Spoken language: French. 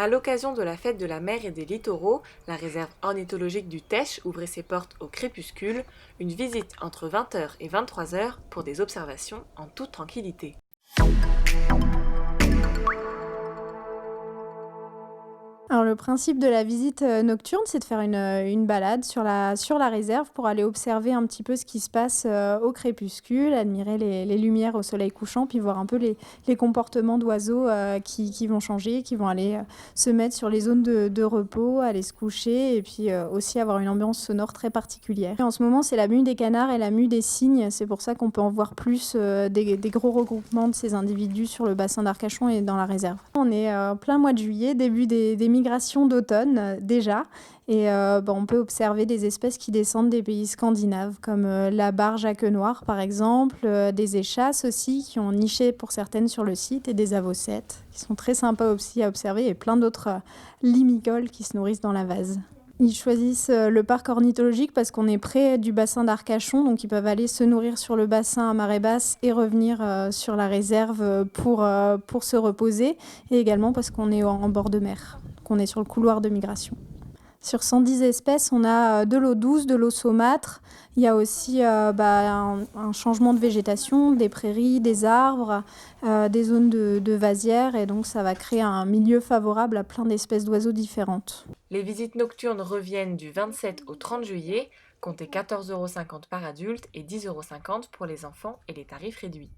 À l'occasion de la fête de la mer et des littoraux, la réserve ornithologique du Teche ouvrait ses portes au crépuscule, une visite entre 20h et 23h pour des observations en toute tranquillité. Alors le principe de la visite, nocturne, c'est de faire une balade sur la réserve pour aller observer un petit peu ce qui se passe, au crépuscule, admirer les lumières au soleil couchant, puis voir un peu les comportements d'oiseaux, qui vont changer, qui vont aller, se mettre sur les zones de repos, aller se coucher et puis, aussi avoir une ambiance sonore très particulière. Et en ce moment, c'est la mue des canards et la mue des cygnes, c'est pour ça qu'on peut en voir plus, des gros regroupements de ces individus sur le bassin d'Arcachon et dans la réserve. On est, plein mois de juillet, début des migrations d'automne, déjà et on peut observer des espèces qui descendent des pays scandinaves comme, la barge à queue noire par exemple, des échasses aussi qui ont niché pour certaines sur le site et des avocettes qui sont très sympas aussi à observer et plein d'autres, limicoles qui se nourrissent dans la vase. Ils choisissent, le parc ornithologique parce qu'on est près du bassin d'Arcachon, donc ils peuvent aller se nourrir sur le bassin à marée basse et revenir, sur la réserve, pour se reposer et également parce qu'on est en bord de mer, qu'on est sur le couloir de migration. Sur 110 espèces, on a, de l'eau douce, de l'eau saumâtre. Il y a aussi, un changement de végétation, des prairies, des arbres, des zones de vasières et donc ça va créer un milieu favorable à plein d'espèces d'oiseaux différentes. Les visites nocturnes reviennent du 27 au 30 juillet, comptez 14,50 € par adulte et 10,50 € pour les enfants et les tarifs réduits.